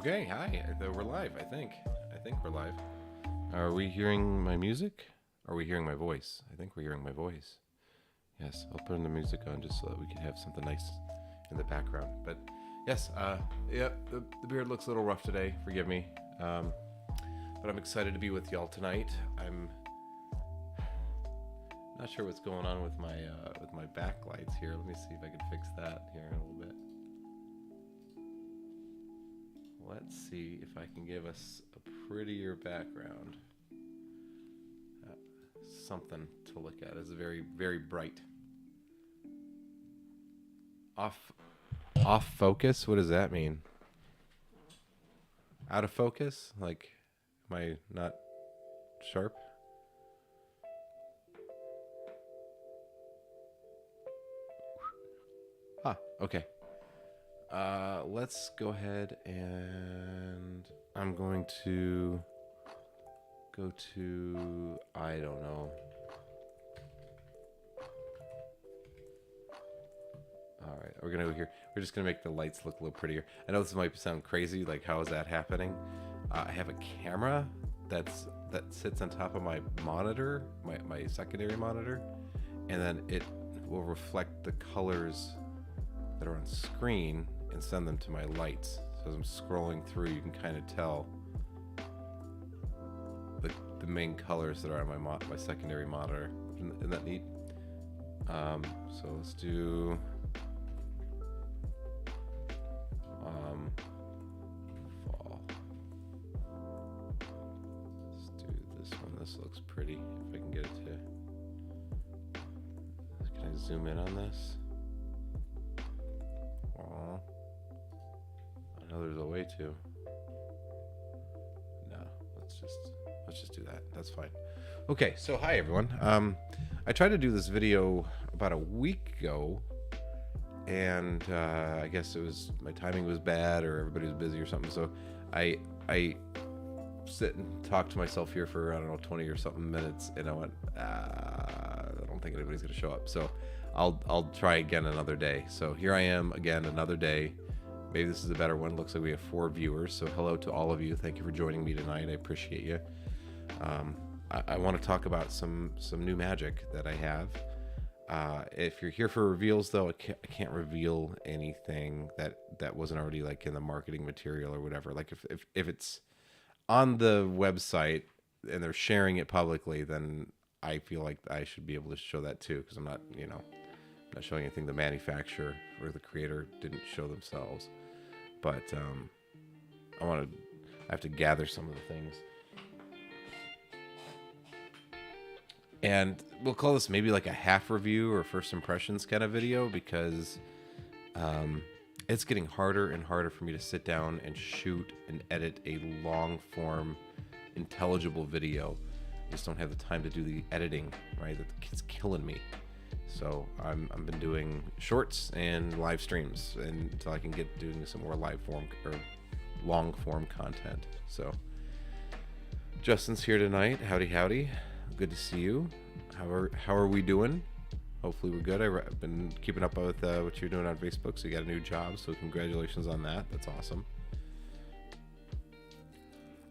Okay, hi. We're live, I think. I think we're live. Are we hearing my music? Are we hearing my voice? I think we're hearing my voice. Yes, I'll put in the music on just so that we can have something nice in the background. But yes, the beard looks a little rough today. Forgive me. But I'm excited to be with y'all tonight. I'm not sure what's going on with my backlights here. Let me see if I can fix that here in a little bit. Let's see if I can give us a prettier background. Something to look at. It's very, very bright. Off focus? What does that mean? Out of focus? Like, am I not sharp? Okay. Let's go ahead and I'm going to go to, I don't know. All right, we're gonna go here. We're just gonna make the lights look a little prettier. I know this might sound crazy, like how is that happening? I have a camera that sits on top of my monitor, my secondary monitor, and then it will reflect the colors that are on screen and send them to my lights. So as I'm scrolling through, you can kind of tell the main colors that are on my secondary monitor. Isn't that neat? So let's do fall. Let's do this one. This looks pretty. If I can get it to. Can I zoom in on this? Aw. I know there's a way to. No, let's just do that. That's fine. Okay, so hi everyone. I tried to do this video about a week ago, and I guess it was my timing was bad or everybody was busy or something. So I sit and talk to myself here for I don't know 20 or something minutes, and I went, I don't think anybody's gonna show up. So I'll try again another day. So here I am again another day. Maybe this is a better one. Looks like we have 4 viewers. So hello to all of you. Thank you for joining me tonight. I appreciate you. I want to talk about some new magic that I have. If you're here for reveals, though, I can't reveal anything that wasn't already like in the marketing material or whatever. Like if it's on the website and they're sharing it publicly, then I feel like I should be able to show that too, because I'm not showing anything the manufacturer or the creator didn't show themselves. But I have to gather some of the things. And we'll call this maybe like a half review or first impressions kind of video, because it's getting harder and harder for me to sit down and shoot and edit a long form, intelligible video. I just don't have the time to do the editing, right? It's killing me. So I've been doing shorts and live streams until I can get doing some more live form or long form content. So Justin's here tonight. Howdy. Good to see you. How are we doing? Hopefully we're good. I've been keeping up with what you're doing on Facebook, so you got a new job, so congratulations on that. That's awesome.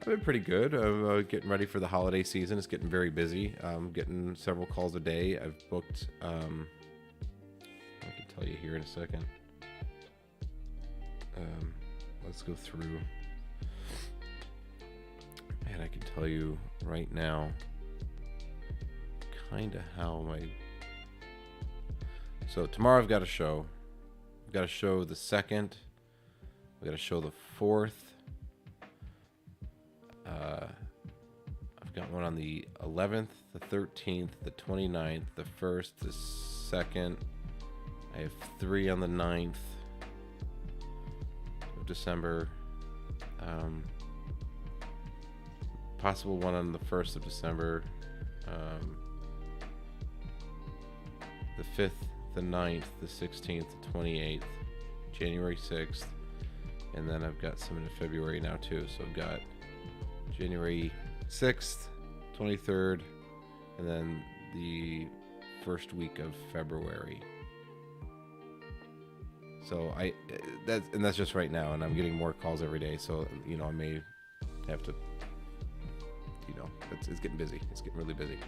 I've been pretty good. I'm getting ready for the holiday season. It's getting very busy. I'm getting several calls a day. I've booked, I can tell you here in a second. Let's go through. And I can tell you right now kind of how so tomorrow I've got a show. I've got a show the 2nd. I've got a show the 4th. I've got one on the 11th, the 13th, the 29th, the 1st, the 2nd. I have 3 on the 9th of December. Possible one on the 1st of December. The 5th, the 9th, the 16th, the 28th, January 6th, and then I've got some in February now too. So I've got January 6th, 23rd, and then the first week of February. So that's just right now, and I'm getting more calls every day. So I may have to, it's getting busy. It's getting really busy.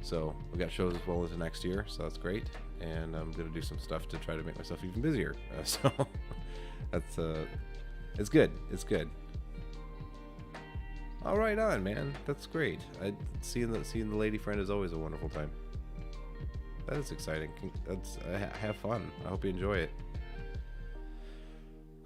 So we've got shows as well into next year, so that's great. And I'm gonna do some stuff to try to make myself even busier. So that's it's good. It's good. All right, on man. That's great. Seeing the lady friend is always a wonderful time. That is exciting. Have fun. I hope you enjoy it.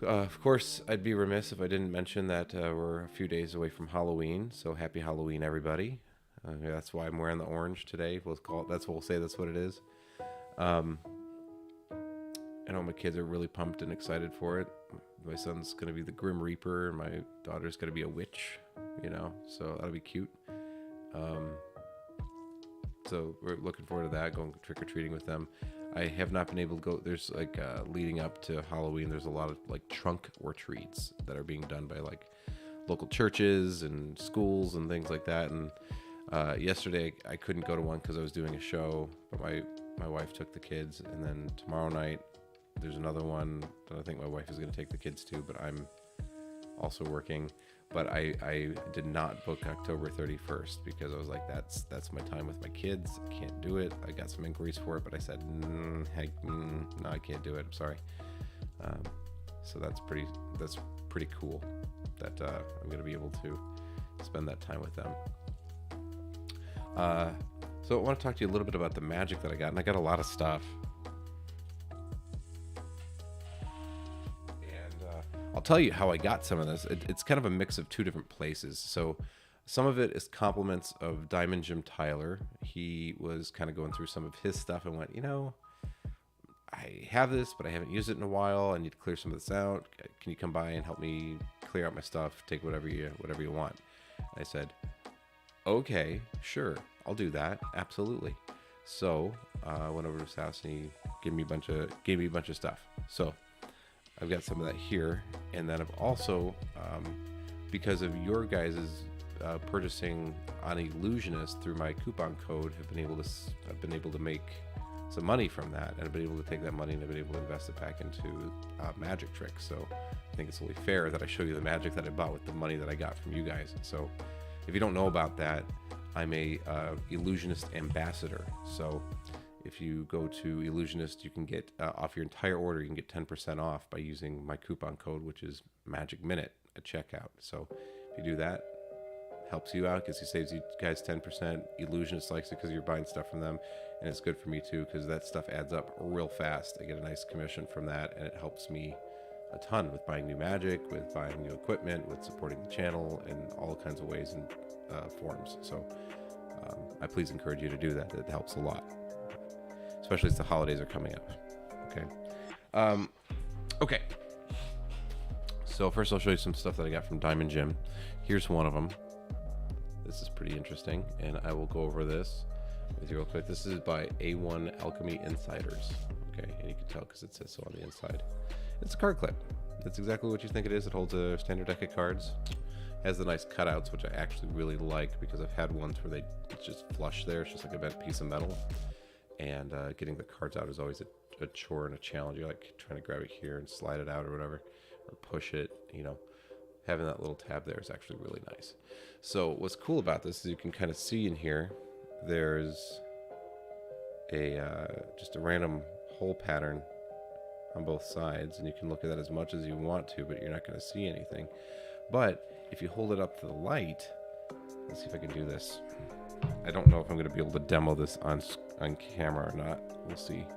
Of course, I'd be remiss if I didn't mention that we're a few days away from Halloween. So happy Halloween, everybody. That's why I'm wearing the orange today. We'll call it. That's what it is. I know my kids are really pumped and excited for it. My son's gonna be the Grim Reaper, and my daughter's gonna be a witch. So that'll be cute. So we're looking forward to that. Going trick or treating with them. I have not been able to go. There's leading up to Halloween, there's a lot of trunk or treats that are being done by local churches and schools and things like that. And yesterday I couldn't go to one because I was doing a show, but my wife took the kids. And then tomorrow night there's another one that I think my wife is going to take the kids to, but I'm also working. But I did not book October 31st because I was like, that's my time with my kids. I can't do it. I got some inquiries for it, but I said, no, I can't do it. I'm sorry. So that's pretty cool that I'm going to be able to spend that time with them. So I want to talk to you a little bit about the magic that I got, and I got a lot of stuff. I'll tell you how I got some of this. It's kind of a mix of two different places. So some of it is compliments of Diamond Jim Tyler. He was kind of going through some of his stuff and went, I have this, but I haven't used it in a while. I need to clear some of this out. Can you come by and help me clear out my stuff? Take whatever you want. And I said, okay, sure, I'll do that. Absolutely. So I went over to his house and he gave me a bunch of stuff. So I've got some of that here, and then I've also, because of your guys' purchasing on Illusionist through my coupon code, I've been able to make some money from that, and I've been able to take that money and I've been able to invest it back into magic tricks. So I think it's only fair that I show you the magic that I bought with the money that I got from you guys. So if you don't know about that, I'm a Illusionist ambassador. So if you go to Illusionist, you can get off your entire order, you can get 10% off by using my coupon code, which is Magic Minute at checkout. So if you do that, helps you out because he saves you guys 10%. Illusionist likes it because you're buying stuff from them, and it's good for me too because that stuff adds up real fast. I get a nice commission from that, and it helps me a ton with buying new magic, with buying new equipment, with supporting the channel in all kinds of ways and forms. So I please encourage you to do that. It helps a lot, especially as the holidays are coming up. Okay. So first I'll show you some stuff that I got from Diamond Jim. Here's one of them. This is pretty interesting, and I will go over this with you real quick. This is by A1 Alchemy Insiders. Okay, and you can tell because it says so on the inside. It's a card clip. It's exactly what you think it is. It holds a standard deck of cards. Has the nice cutouts, which I actually really like because I've had ones where it's just flush there. It's just like a bent piece of metal. And getting the cards out is always a chore and a challenge. You're like trying to grab it here and slide it out or whatever, or push it, Having that little tab there is actually really nice. So what's cool about this is you can kind of see in here, there's just a random hole pattern on both sides, and you can look at that as much as you want to, but you're not going to see anything. But if you hold it up to the light, let's see if I can do this. I don't know if I'm going to be able to demo this on camera or not. We'll see.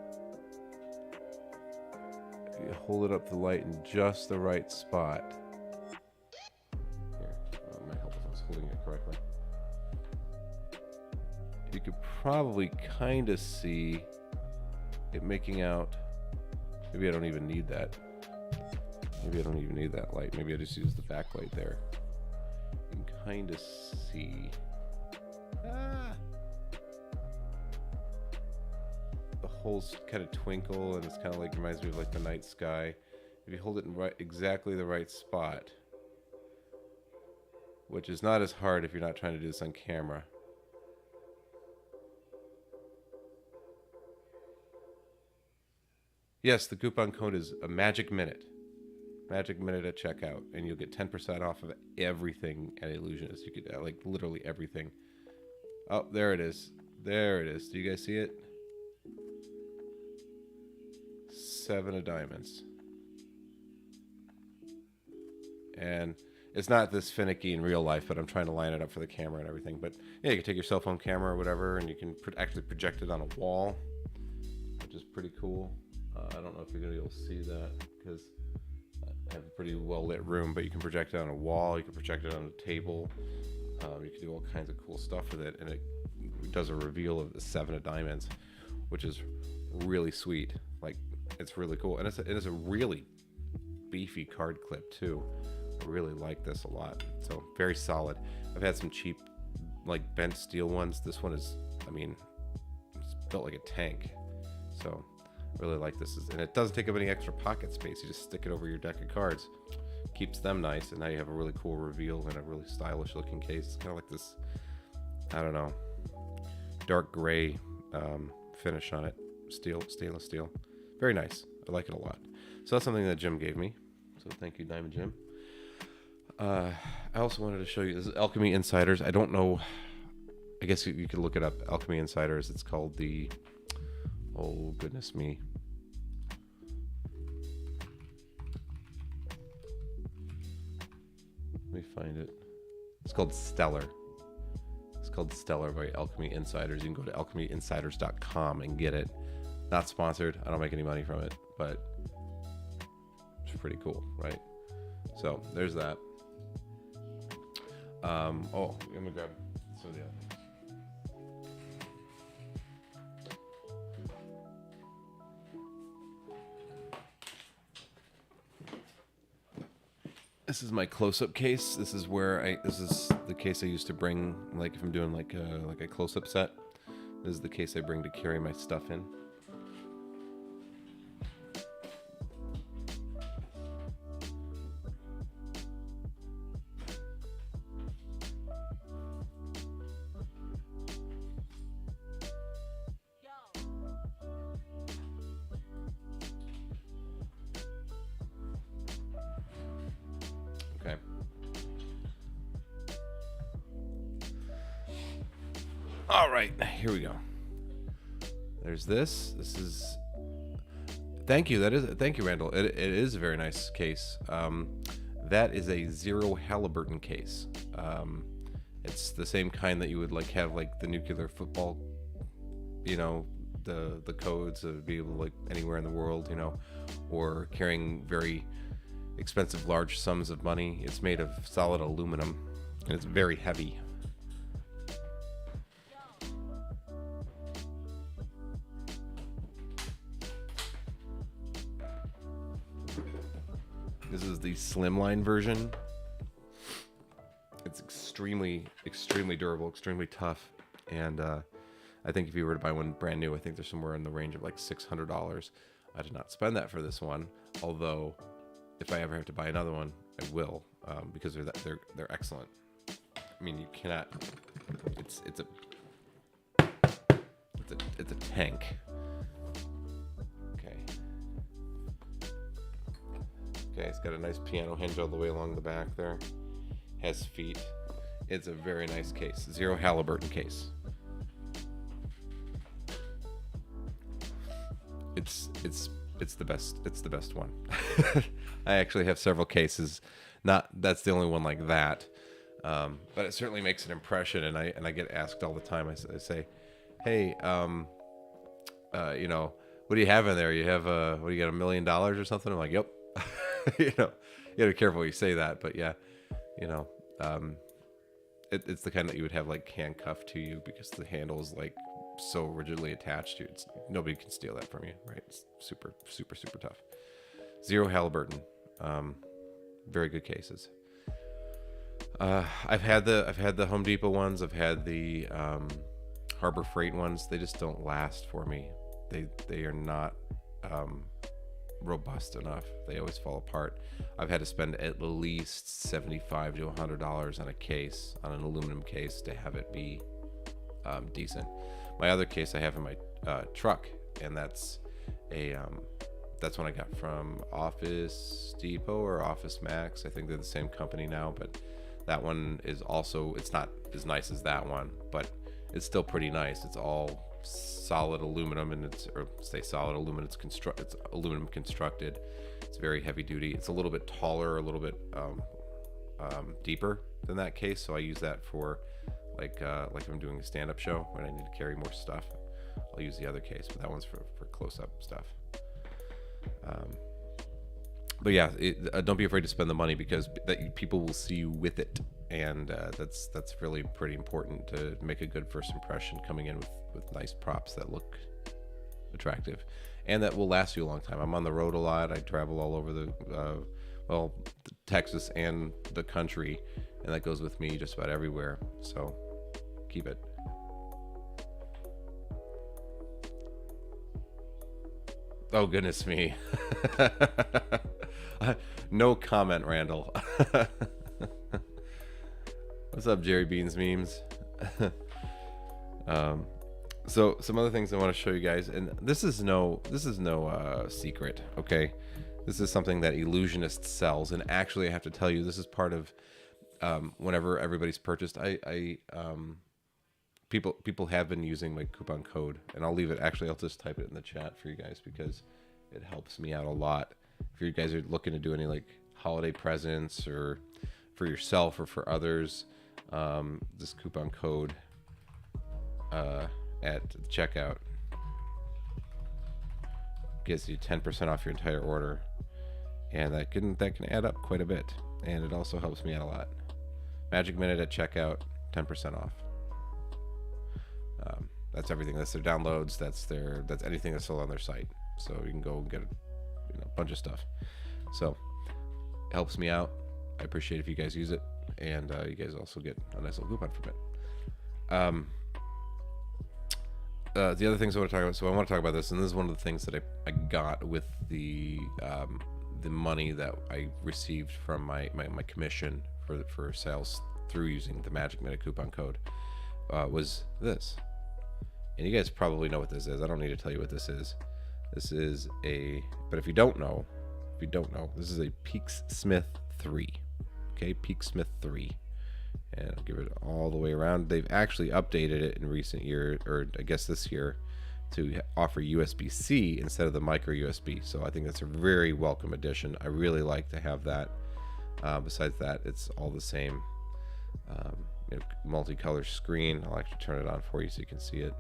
If you hold it up to the light in just the right spot. Here, it might help if I was holding it correctly. You could probably kind of see it making out. Maybe I don't even need that. Maybe I don't even need that light. Maybe I just use the backlight there. You can kind of see. The holes kind of twinkle, and it's kind of like reminds me of like the night sky. If you hold it in exactly the right spot, which is not as hard if you're not trying to do this on camera. Yes, the coupon code is a Magic Minute. Magic Minute at checkout, and you'll get 10% off of everything at Illusionist. You could like literally everything. Oh, there it is. There it is. Do you guys see it? 7 of diamonds. And it's not this finicky in real life, but I'm trying to line it up for the camera and everything. But yeah, you can take your cell phone camera or whatever, and you can actually project it on a wall, which is pretty cool. I don't know if you're going to be able to see that because I have a pretty well lit room, but you can project it on a wall, you can project it on a table, you can do all kinds of cool stuff with it, and it does a reveal of the 7 of diamonds, which is really sweet. Like, it's really cool, and it is a really beefy card clip too. I really like this a lot. So very solid. I've had some cheap, like bent steel ones. This one is, I mean, it's built like a tank. So I really like this, and it doesn't take up any extra pocket space. You just stick it over your deck of cards, keeps them nice, and now you have a really cool reveal and a really stylish looking case. It's kind of like this, I don't know, dark gray finish on it, stainless steel. Very nice. I like it a lot. So that's something that Jim gave me. So thank you, Diamond Jim. I also wanted to show you, this is Alchemy Insiders. I don't know, I guess you could look it up, Alchemy Insiders. It's called the, oh goodness me. Let me find it. It's called Stellar. It's called Stellar by Alchemy Insiders. You can go to alchemyinsiders.com and get it. Not sponsored. I don't make any money from it, but it's pretty cool, right? So there's that. Oh, let me grab some of the other things. This is my close-up case. This is where this is the case I used to bring, like if I'm doing like a close-up set. This is the case I bring to carry my stuff in. Okay. All right, here we go. There's this. This is. Thank you. Thank you, Randall. It is a very nice case. That is a Zero Halliburton case. It's the same kind that you would like have like the nuclear football. You know, the codes to be able to like anywhere in the world. You know, or carrying very expensive large sums of money. It's made of solid aluminum and it's very heavy. This is the slimline version. It's extremely durable, extremely tough, and I think if you were to buy one brand new, I think they're somewhere in the range of like $600. I did not spend that for this one, although if I ever have to buy another one, I will, because they're excellent. I mean, you cannot. It's a tank. Okay. Okay, it's got a nice piano hinge all the way along the back there. Has feet. It's a very nice case. Zero Halliburton case. It's the best. It's the best one. I actually have several cases. That's the only one like that. But it certainly makes an impression, and I get asked all the time. I say, hey, you know, what do you have in there? You have what do you got, $1 million or something? I'm like, yep. You know, you gotta be careful when you say that, but yeah, you know, it's the kind that you would have like handcuffed to you because the handle is like so rigidly attached to you. Nobody can steal that from you, right? It's super tough. Zero Halliburton, very good cases. I've had the Home Depot ones. I've had the Harbor Freight ones. They just don't last for me. They are not robust enough. They always fall apart. I've had to spend at least $75 to $100 on a case, on an aluminum case, to have it be decent. My other case I have in my truck, and that's That's one I got from Office Depot or Office Max. I think they're the same company now, but that one is also, it's not as nice as that one, but it's still pretty nice. It's all solid aluminum, and it's, or say solid aluminum, it's aluminum constructed. It's very heavy duty. It's a little bit taller, a little bit deeper than that case, so I use that for like if I'm doing a stand-up show when I need to carry more stuff, I'll use the other case, but that one's for close-up stuff. But yeah, don't be afraid to spend the money, because people will see you with it, and that's really pretty important to make a good first impression, coming in with nice props that look attractive and that will last you a long time. I'm on the road a lot. I travel all over Texas and the country, and that goes with me just about everywhere. So keep it. Oh, goodness me. No comment, Randall. What's up, Jerry Beans Memes? So some other things I want to show you guys, and this is no secret, okay? This is something that Illusionist sells, and actually I have to tell you, this is part of whenever everybody's purchased, people have been using my coupon code, and I'll leave it. Actually, I'll just type it in the chat for you guys because it helps me out a lot. If you guys are looking to do any like holiday presents or for yourself or for others, this coupon code at checkout gets you 10% off your entire order, and that can add up quite a bit, and it also helps me out a lot. Magic Minute at checkout, 10% off. That's everything. That's their downloads. That's anything that's sold on their site. So you can go and get a bunch of stuff. So it helps me out. I appreciate if you guys use it, and you guys also get a nice little coupon from it. The other things I want to talk about. So I want to talk about this, and this is one of the things that I got with the money that I received from my commission for sales through using the Magic Minute coupon code, was this. And you guys probably know what this is. I don't need to tell you what this is. This is but if you don't know, this is a Peaksmith 3. Okay, Peaksmith 3. And I'll give it all the way around. They've actually updated it in recent years, or I guess this year, to offer USB-C instead of the micro USB. So I think that's a very welcome addition. I really like to have that. Besides that, it's all the same. Multicolor screen. I'll actually turn it on for you so you can see it.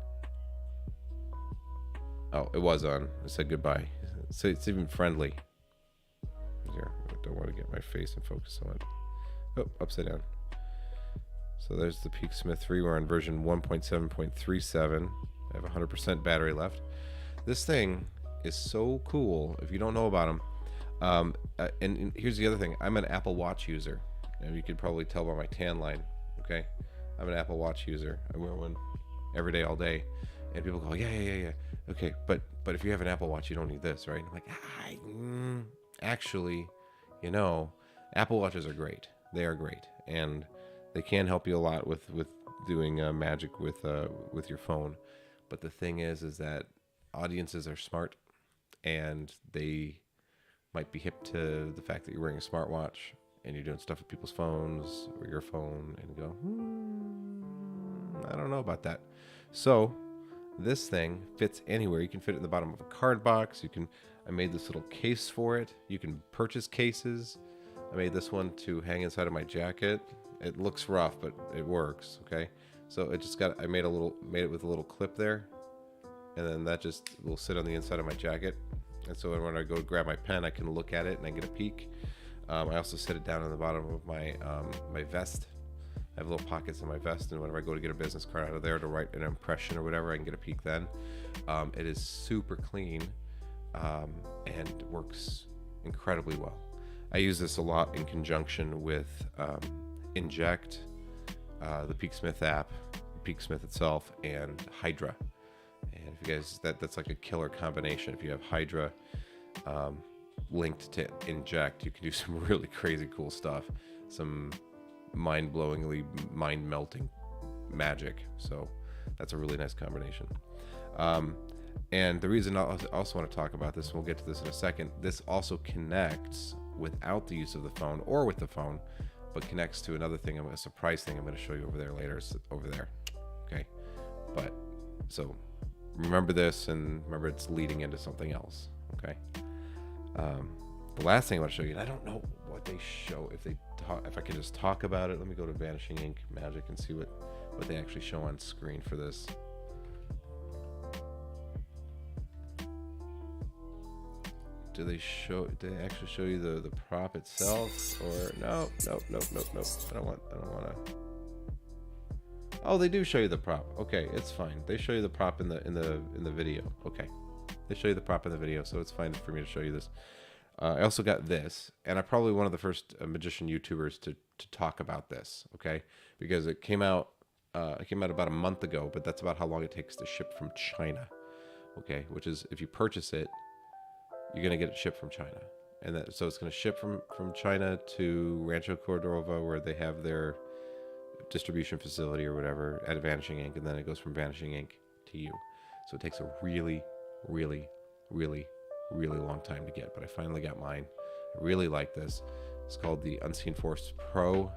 Oh, it was on. It said goodbye. So it's even friendly. Here, I don't want to get my face in focus on it. Oh, upside down. So there's the Peaksmith 3. We're on version 1.7.37. I have 100% battery left. This thing is so cool. If you don't know about them, and here's the other thing. I'm an Apple Watch user, and you could probably tell by my tan line. Okay, I'm an Apple Watch user. I wear one every day, all day. And people go, yeah. Okay, but if you have an Apple Watch, you don't need this, right? I'm like, actually, Apple Watches are great. They are great, and they can help you a lot with doing magic with your phone. But the thing is that audiences are smart, and they might be hip to the fact that you're wearing a smartwatch and you're doing stuff with people's phones or your phone, and go, I don't know about that. So this thing fits anywhere. You can fit it in the bottom of a card box. I made this little case for it. You can purchase cases. I made this one to hang inside of my jacket. It looks rough, but it works. Okay, so I made it with a little clip there, and then that just will sit on the inside of my jacket. And so when I go grab my pen, I can look at it and I get a peek. I also set it down on the bottom of my my vest. I have little pockets in my vest, and whenever I go to get a business card out of there to write an impression or whatever, I can get a peek then. It is super clean, and works incredibly well. I use this a lot in conjunction with Inject, the Peaksmith app, Peaksmith itself, and Hydra. And if you guys, that's like a killer combination. If you have Hydra linked to Inject, you can do some really crazy cool stuff. Some mind-blowingly mind-melting magic. So that's a really nice combination. And the reason I also want to talk about this, and we'll get to this in a second, this also connects without the use of the phone or with the phone, but connects to another thing, a surprise thing I'm going to show you over there later. It's over there. Okay. But so remember this, and remember it's leading into something else. Okay. The last thing I want to show you, and I don't know what they show, if I can just talk about it. Let me go to Vanishing Ink Magic and see what they actually show on screen for this. Do they actually show you the prop itself, or no? I don't want to. Oh, they do show you the prop. Okay, it's fine. They show you the prop in the video. Okay, they show you the prop in the video, so it's fine for me to show you this. I also got this, and I'm probably one of the first magician YouTubers to talk about this. Okay, because it came out about a month ago, but that's about how long it takes to ship from China. Okay, which is, if you purchase it, you're going to get it shipped from China. And so it's going to ship from China to Rancho Cordova, where they have their distribution facility or whatever, at Vanishing Ink, and then it goes from Vanishing Ink to you. So it takes a really, really, really, really long time to get, but I finally got mine. I really like this. It's called the Unseen Force Pro.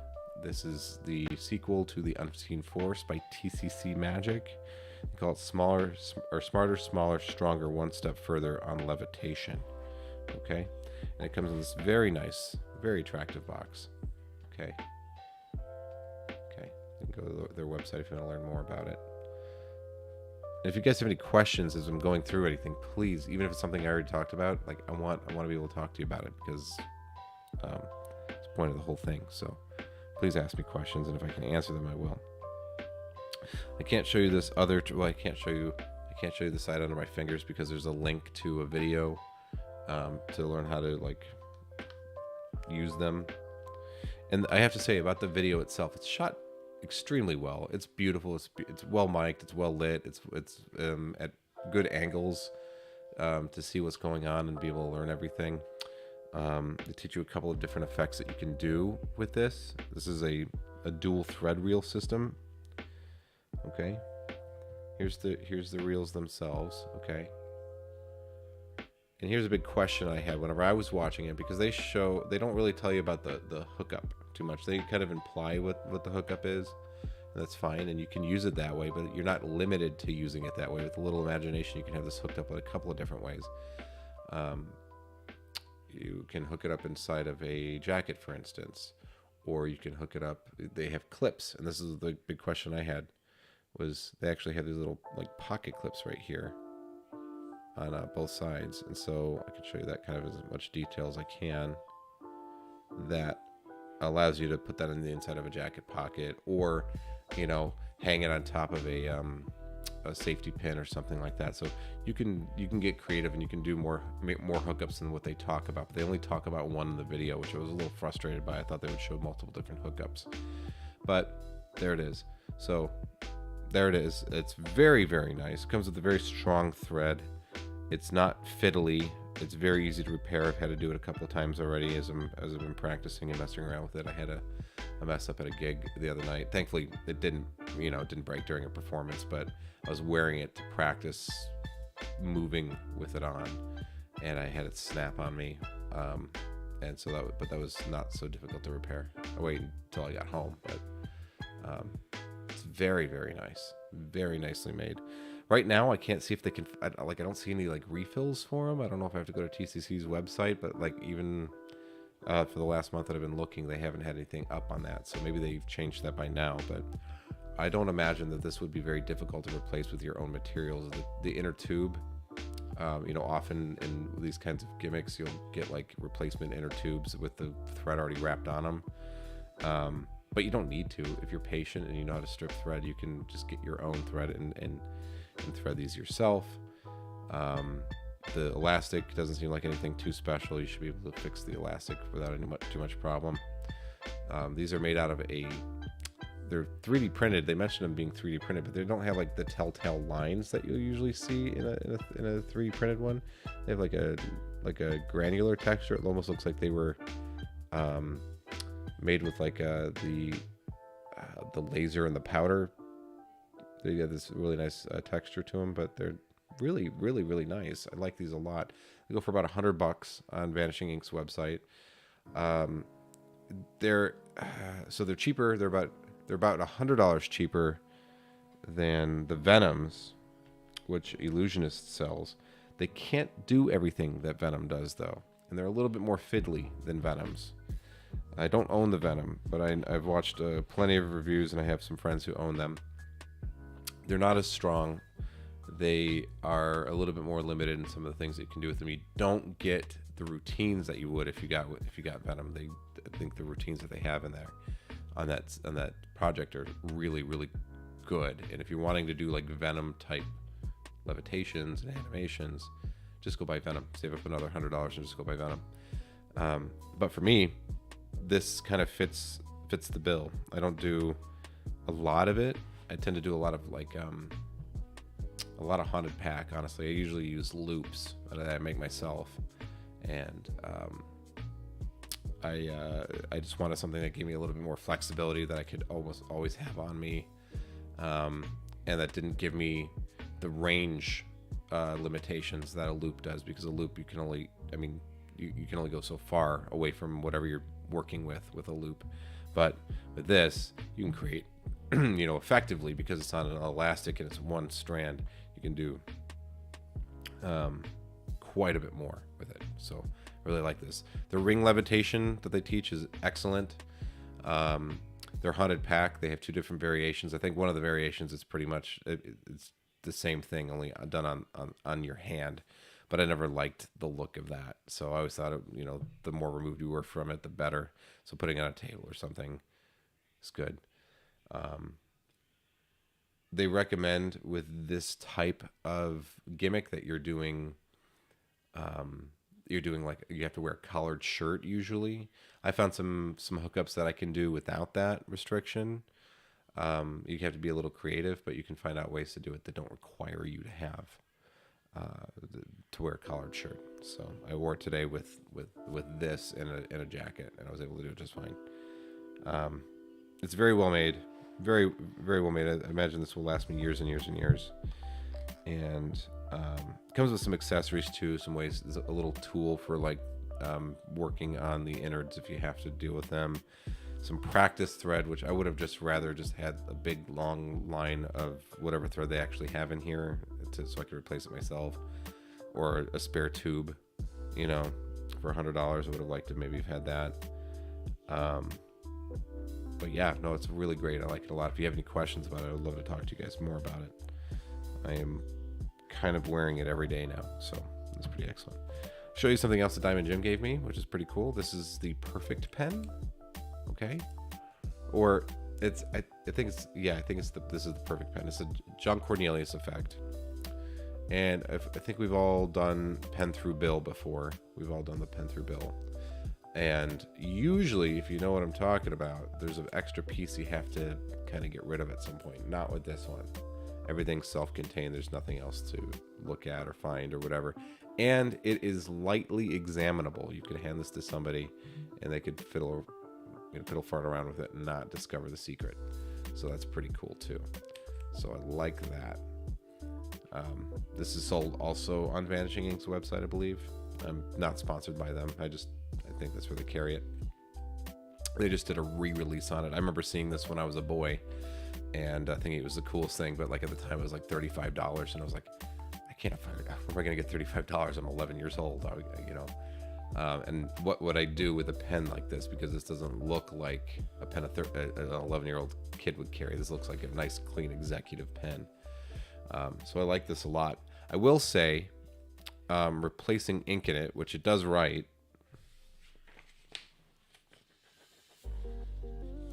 This is the sequel to the Unseen Force by TCC Magic. They call it Smarter, Smaller, Stronger, One Step Further on Levitation. Okay, and it comes in this very nice, very attractive box. Okay, you can go to their website if you want to learn more about it. And if you guys have any questions as I'm going through anything, please, even if it's something I already talked about, like I want to be able to talk to you about it, because it's the point of the whole thing. So please ask me questions, and if I can answer them, I will. I can't show you this other. Well, I can't show you the side under my fingers because there's a link to a video to learn how to like use them. And I have to say about the video itself, it's shot extremely well. It's beautiful. It's well mic'd. It's well lit. It's at good angles to see what's going on and be able to learn everything. They teach you a couple of different effects that you can do with this. This is a dual thread reel system. Okay, here's the reels themselves. Okay, and here's a big question I had whenever I was watching it, because they don't really tell you about the hookup too much. They kind of imply what the hookup is, and that's fine, and you can use it that way, but you're not limited to using it that way. With a little imagination, you can have this hooked up in a couple of different ways. You can hook it up inside of a jacket, for instance, or you can hook it up. They have clips, and this is the big question I had. Was they actually had these little like pocket clips right here on both sides, and so I could show you that kind of as much detail as I can. That allows you to put that in the inside of a jacket pocket, or hang it on top of a safety pin or something like that. So you can get creative, and you can do more hookups than what they talk about. But they only talk about one in the video, which I was a little frustrated by. I thought they would show multiple different hookups, but there it is. So there it is. It's very, very nice. It comes with a very strong thread. It's not fiddly. It's very easy to repair. I've had to do it a couple of times already as I've been practicing and messing around with it. I had a mess up at a gig the other night. Thankfully, it didn't break during a performance, but I was wearing it to practice moving with it on, and I had it snap on me. And so that was not so difficult to repair. I waited until I got home, but it's very, very nice, very nicely made. Right now, I can't see if they can. I don't see any like refills for them. I don't know if I have to go to TCC's website, but like even for the last month that I've been looking, they haven't had anything up on that. So maybe they've changed that by now. But I don't imagine that this would be very difficult to replace with your own materials. The inner tube, often in these kinds of gimmicks, you'll get like replacement inner tubes with the thread already wrapped on them. But you don't need to. If you're patient and you know how to strip thread, you can just get your own thread and thread these yourself. The elastic doesn't seem like anything too special. You should be able to fix the elastic without too much problem. These are made out of they're 3D printed. They mentioned them being 3D printed, but they don't have like the telltale lines that you'll usually see in a 3D printed one. They have like a granular texture. It almost looks like they were made with like the laser and the powder. They have this really nice texture to them, but they're really, really, really nice. I like these a lot. They go for about $100 on Vanishing Ink's website. They're so they're cheaper. They're about $100 cheaper than the Venoms, which Illusionist sells. They can't do everything that Venom does, though, and they're a little bit more fiddly than Venoms. I don't own the Venom, but I've watched plenty of reviews, and I have some friends who own them. They're not as strong. They are a little bit more limited in some of the things that you can do with them. You don't get the routines that you would if you got Venom. I think the routines that they have in there on that project are really, really good. And if you're wanting to do like Venom type levitations and animations, just go buy Venom. Save up another $100 and just go buy Venom. But for me, this kind of fits the bill. I don't do a lot of it. I tend to do a lot of like a lot of haunted pack. Honestly, I usually use loops that I make myself, and I just wanted something that gave me a little bit more flexibility that I could almost always have on me, and that didn't give me the range limitations that a loop does, because a loop you can only go so far away from whatever you're working with a loop. But with this, you can create effectively, because it's on an elastic and it's one strand, you can do quite a bit more with it. So I really like this. The ring levitation that they teach is excellent. Their haunted pack, they have two different variations. I think one of the variations is pretty much it's the same thing, only done on your hand. But I never liked the look of that, so I always thought the more removed you were from it, the better. So putting it on a table or something is good. They recommend with this type of gimmick that you're doing like you have to wear a collared shirt usually. I found some hookups that I can do without that restriction. You have to be a little creative, but you can find out ways to do it that don't require you to have to wear a collared shirt. So I wore it today with this and a jacket, and I was able to do it just fine. It's very well made, very, very well made. I imagine this will last me years and years and years. And it comes with some accessories too, some ways. There's a little tool for like working on the innards if you have to deal with them. Some practice thread, which I would have rather had a big long line of whatever thread they actually have in here so I could replace it myself, or a spare tube, for $100. I would have liked to maybe have had that. But yeah, no, it's really great. I like it a lot. If you have any questions about it, I would love to talk to you guys more about it. I am kind of wearing it every day now, so it's pretty excellent. Show you something else that Diamond Jim gave me, which is pretty cool. This is the Perfect Pen. Okay, or this is the Perfect Pen. It's a John Cornelius effect, and I think we've all done pen through bill before. We've all done the pen through bill, and usually, if you know what I'm talking about, there's an extra piece you have to kind of get rid of at some point. Not with this one. Everything's self-contained. There's nothing else to look at or find or whatever, and it is lightly examinable. You could hand this to somebody, and they could fiddle fart around with it and not discover the secret. So that's pretty cool too. So I like that. This is sold also on Vanishing Ink's website, I believe. I'm not sponsored by them. I think that's where they carry it. They just did a re-release on it. I remember seeing this when I was a boy and thinking it was the coolest thing, but like at the time it was like $35, and I was like, I can't afford it. Where am I going to get $35? I'm 11 years old, and what would I do with a pen like this? Because this doesn't look like a pen an 11-year-old kid would carry. This looks like a nice, clean executive pen. So I like this a lot. I will say, replacing ink in it, which it does write.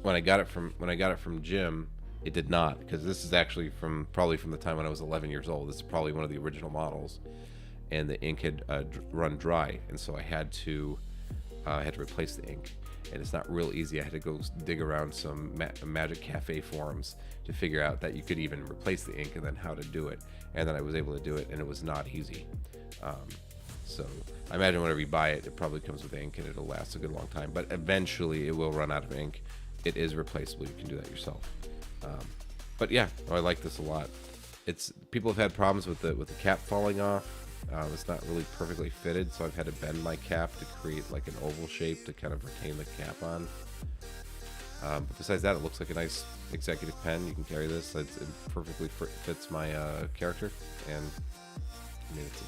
When I got it from Jim, it did not, because this is actually probably from the time when I was 11 years old. This is probably one of the original models. And the ink had run dry, and so I had to replace the ink, and it's not real easy. I had to go dig around some Magic Cafe forums to figure out that you could even replace the ink, and then how to do it, and then I was able to do it, and it was not easy. So I imagine whenever you buy it, it probably comes with ink, and it'll last a good long time, but eventually it will run out of ink. It is replaceable. You can do that yourself. But yeah, I like this a lot. It's people have had problems with the cap falling off. It's not really perfectly fitted, so I've had to bend my cap to create like an oval shape to kind of retain the cap on. But besides that, it looks like a nice executive pen. You can carry this. It perfectly fits my character, and I mean, it's a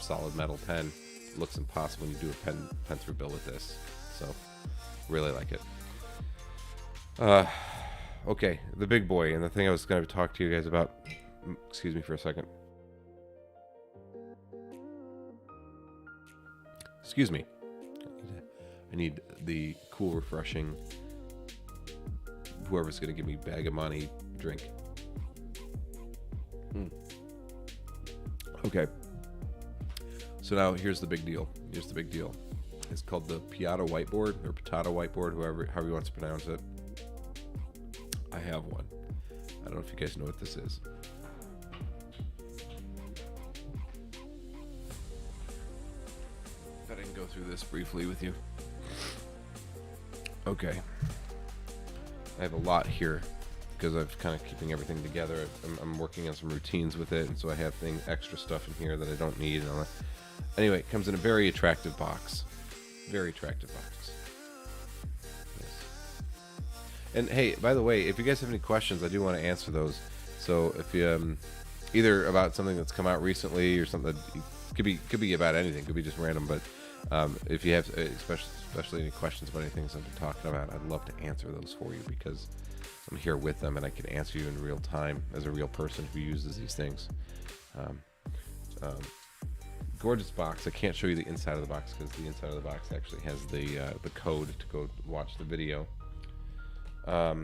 solid metal pen. It looks impossible when you do a pen through bill with this. So, really like it. Okay, the big boy, and the thing I was going to talk to you guys about. Excuse me for a second. Excuse me. I need the cool, refreshing, whoever's going to give me a bag of money drink. Okay. So now here's the big deal. It's called the Piata whiteboard, or Piata whiteboard, however you want to pronounce it. I have one. I don't know if you guys know what this is. If I didn't go through this briefly with you. Okay. I have a lot here because I'm kind of keeping everything together. I'm working on some routines with it, and so I have extra stuff in here that I don't need. Anyway, it comes in a very attractive box. Very attractive box. Yes. And hey, by the way, if you guys have any questions, I do want to answer those. So if you either about something that's come out recently or something that could be about anything, could be just random, but if you have especially any questions about anything I've been talking about, I'd love to answer those for you because I'm here with them and I can answer you in real time as a real person who uses these things. Gorgeous box. I can't show you the inside of the box because the inside of the box actually has the code to go watch the video. But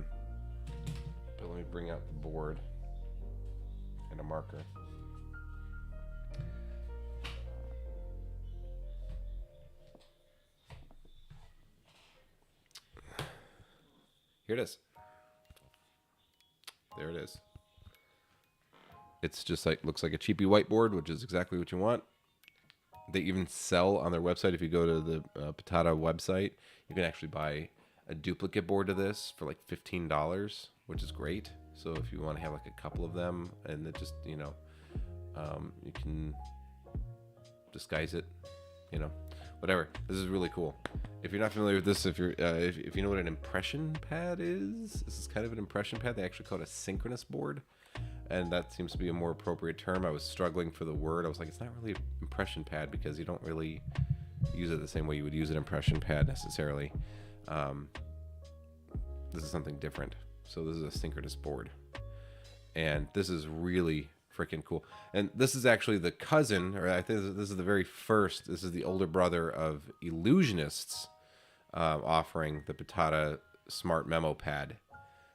let me bring out the board and a marker. Here it is. There it is. It's just like, looks like a cheapy whiteboard, which is exactly what you want. They even sell on their website. If you go to the Piata website, you can actually buy a duplicate board of this for like $15, which is great. So if you want to have like a couple of them, and it just, you can disguise it, whatever. This is really cool. If you're not familiar with this, if you know what an impression pad is, this is kind of an impression pad. They actually call it a synchronous board, and that seems to be a more appropriate term. I was struggling for the word. I was like, it's not really an impression pad because you don't really use it the same way you would use an impression pad necessarily. This is something different. So this is a synchronous board, and this is really freaking cool. And this is actually the cousin, or I think this is the very first. This is the older brother of Illusionists, offering the Piata Smart Memo Pad.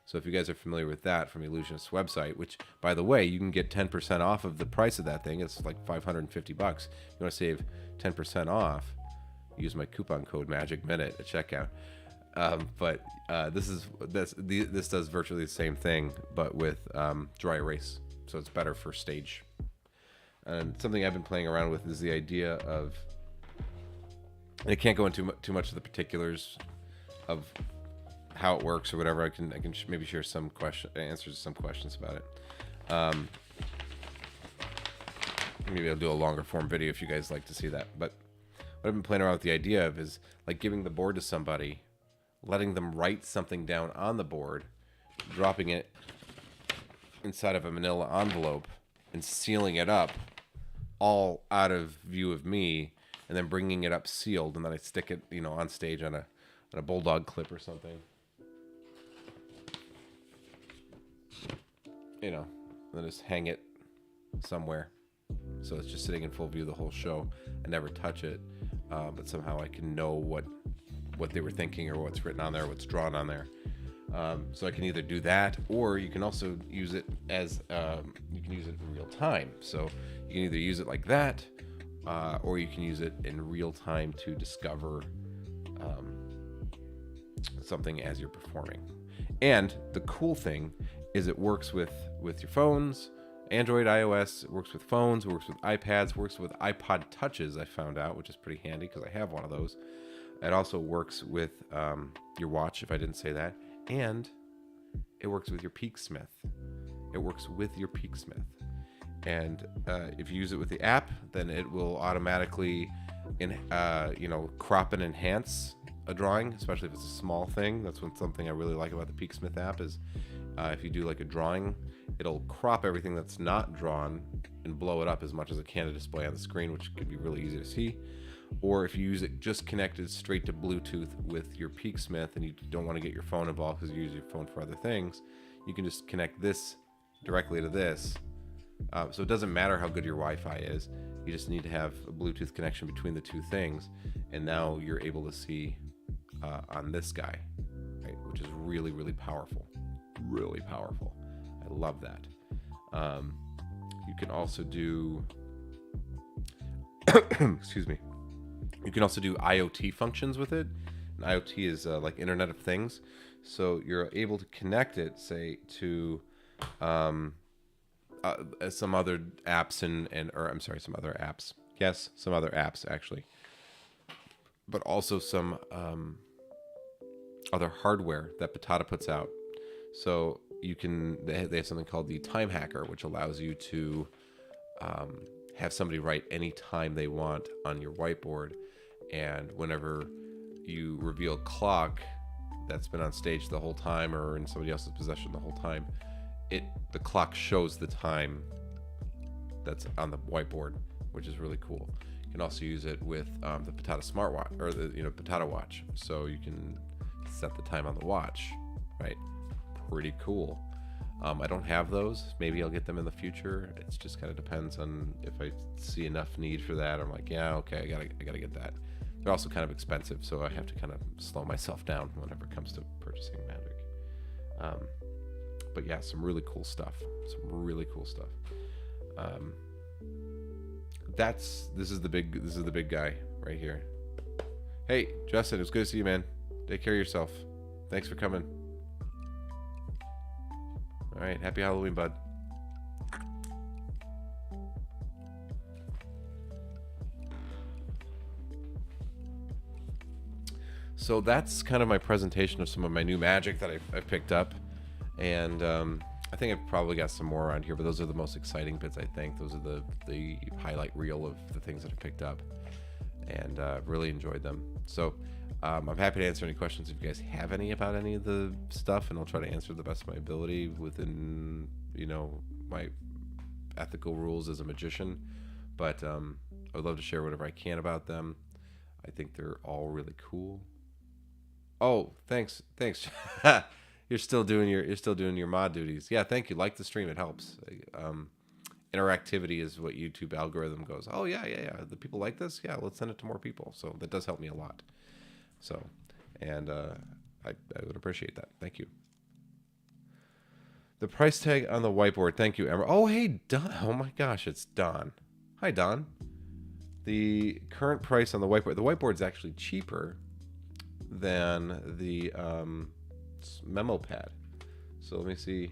So if you guys are familiar with that from Illusionists website, which by the way, you can get 10% off of the price of that thing. It's like $550. If you want to save 10% off, use my coupon code Magic Minute at checkout. This does virtually the same thing, but with dry erase. So it's better for stage. And something I've been playing around with is the idea of, and I can't go into too much of the particulars of how it works or whatever. I can maybe share some answers to some questions about it. Maybe I'll do a longer form video if you guys like to see that. But what I've been playing around with the idea of is like giving the board to somebody, letting them write something down on the board, dropping it inside of a manila envelope and sealing it up all out of view of me, and then bringing it up sealed, and then I stick it on stage on a bulldog clip or something, and then just hang it somewhere so it's just sitting in full view the whole show. I never touch it, but somehow I can know what they were thinking or what's written on there, what's drawn on there. So I can either do that, or you can also use it as you can use it in real time. So you can either use it like that, or you can use it in real time to discover something as you're performing. And the cool thing is it works with your phones, Android, iOS. It works with phones, it works with iPads, it works with iPod Touches, I found out, which is pretty handy because I have one of those. It also works with your watch, if I didn't say that. And it works with your Peaksmith. And if you use it with the app, then it will automatically crop and enhance a drawing, especially if it's a small thing. That's something I really like about the Peaksmith app is if you do like a drawing, it'll crop everything that's not drawn and blow it up as much as it can to display on the screen, which can be really easy to see. Or if you use it just connected straight to Bluetooth with your Peaksmith and you don't want to get your phone involved because you use your phone for other things, you can just connect this directly to this. So it doesn't matter how good your Wi-Fi is. You just need to have a Bluetooth connection between the two things. And now you're able to see on this guy, right? Which is really, really powerful. Really powerful. I love that. You can also do, excuse me. You can also do IoT functions with it. And IoT is like Internet of Things. So you're able to connect it, say, to some other apps some other apps. Yes, some other apps actually. But also some other hardware that Patata puts out. So they have something called the Time Hacker, which allows you to have somebody write any time they want on your whiteboard. And whenever you reveal a clock that's been on stage the whole time or in somebody else's possession the whole time, the clock shows the time that's on the whiteboard, which is really cool. You can also use it with the Patata smartwatch or the Patata watch, so you can set the time on the watch, right? Pretty cool. I don't have those. Maybe I'll get them in the future. It just kind of depends on if I see enough need for that. I'm like, yeah, okay, I gotta get that. They're also kind of expensive, so I have to kind of slow myself down whenever it comes to purchasing Magic. But yeah, some really cool stuff. This is the big guy right here. Hey, Justin, it was good to see you, man. Take care of yourself. Thanks for coming. All right, happy Halloween, bud. So that's kind of my presentation of some of my new Magic that I've picked up. And I think I've probably got some more around here, but those are the most exciting bits, I think. Those are the highlight reel of the things that I picked up. And really enjoyed them. So I'm happy to answer any questions if you guys have any about any of the stuff, and I'll try to answer the best of my ability within, my ethical rules as a magician. But I would love to share whatever I can about them. I think they're all really cool. Oh, thanks. You're still doing your mod duties. Yeah, thank you. Like the stream, it helps. Interactivity is what YouTube algorithm goes. Oh yeah. The people like this. Yeah, let's send it to more people. So that does help me a lot. So, and I would appreciate that. Thank you. The price tag on the whiteboard. Thank you, Emma. Oh hey, Don. Oh my gosh, it's Don. Hi, Don. The current price on the whiteboard. The whiteboard's actually cheaper than the memo pad. So let me see.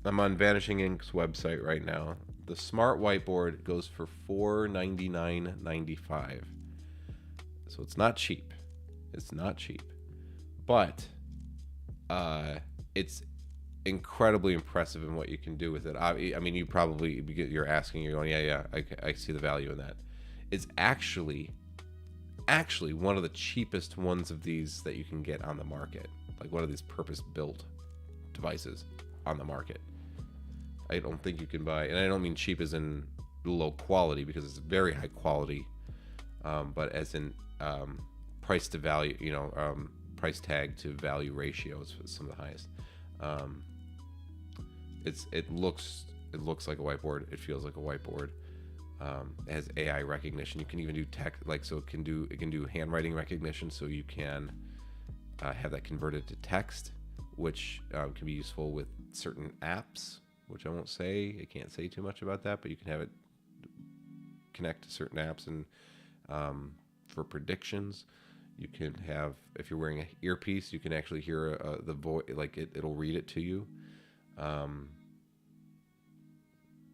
I'm on Vanishing Ink's website right now. The smart whiteboard goes for $499.95. So it's not cheap. But it's incredibly impressive in what you can do with it. I mean, you're asking, you're going, yeah, I see the value in that. It's actually one of the cheapest ones of these that you can get on the market. Like one of these purpose-built devices on the market. I don't think you can buy, and I don't mean cheap as in low quality, because it's very high quality, but as in price to value, price tag to value ratio is some of the highest. It looks like a whiteboard. It feels like a whiteboard. It has AI recognition. You can even do so it can do handwriting recognition. So you can have that converted to text, which can be useful with certain apps, which I won't say. I can't say too much about that, but you can have it connect to certain apps and for predictions. You can have, if you're wearing an earpiece, you can actually hear the voice, like it'll read it to you.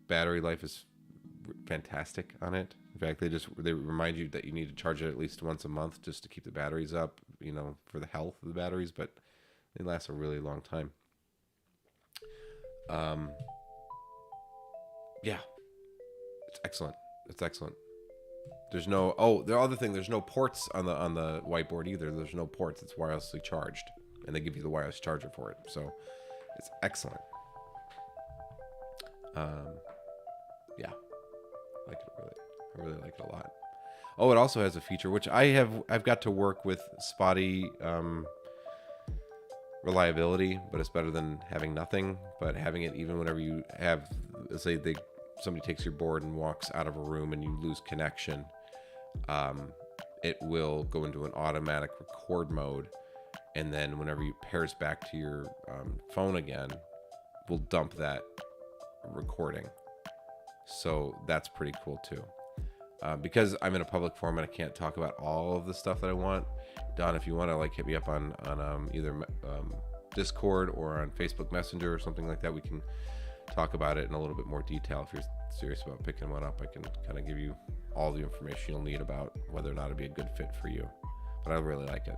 Battery life is fantastic on it. In fact, they remind you that you need to charge it at least once a month just to keep the batteries up. for the health of the batteries, but they last a really long time. Yeah, it's excellent. It's excellent. There's no the other thing. There's no ports on the whiteboard either. There's no ports. It's wirelessly charged, and they give you the wireless charger for it. So it's excellent. Yeah, I like it really. I really like it a lot. Oh, it also has a feature which I've got to work with spotty reliability, but it's better than having nothing. But having it even whenever you have, let's say somebody takes your board and walks out of a room and you lose connection, it will go into an automatic record mode, and then whenever you pairs back to your phone again, will dump that recording. So that's pretty cool too. Because I'm in a public forum and I can't talk about all of the stuff that I want. Don, if you want to hit me up on either Discord or on Facebook Messenger or something like that, we can talk about it in a little bit more detail. If you're serious about picking one up, I can kind of give you all the information you'll need about whether or not it'd be a good fit for you. But I really like it.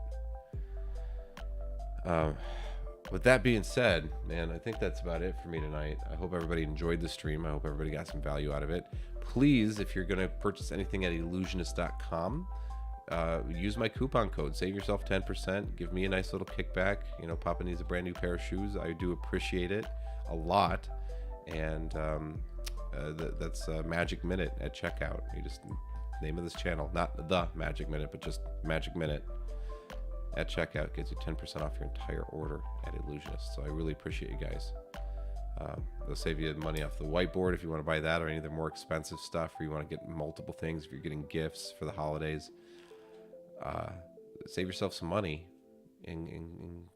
With that being said, man, I think that's about it for me tonight. I hope everybody enjoyed the stream. I hope everybody got some value out of it. Please, if you're going to purchase anything at illusionist.com, use my coupon code. Save yourself 10%. Give me a nice little kickback. Papa needs a brand new pair of shoes. I do appreciate it a lot. And that's Magic Minute at checkout. You just name of this channel, not the Magic Minute, but just Magic Minute at checkout gets you 10% off your entire order at Illusionist. So I really appreciate you guys. They'll save you money off the whiteboard if you want to buy that, or any of the more expensive stuff, or you want to get multiple things if you're getting gifts for the holidays. Save yourself some money and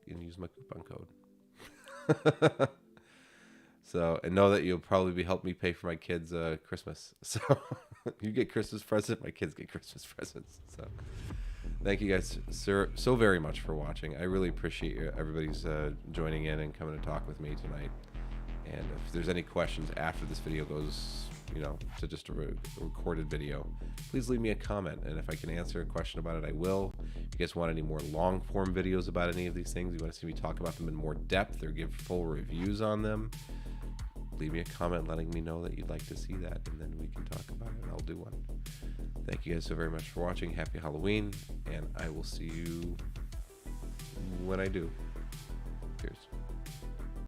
use my coupon code. So, and know that you'll probably be helping me pay for my kids' Christmas. So you get Christmas present, my kids get Christmas presents. So thank you guys so very much for watching. I really appreciate everybody's joining in and coming to talk with me tonight. And if there's any questions after this video goes, to just a recorded video, please leave me a comment. And if I can answer a question about it, I will. If you guys want any more long form videos about any of these things, you want to see me talk about them in more depth or give full reviews on them, leave me a comment letting me know that you'd like to see that, and then we can talk about it and I'll do one. Thank you guys so very much for watching. Happy Halloween, and I will see you when I do. Cheers.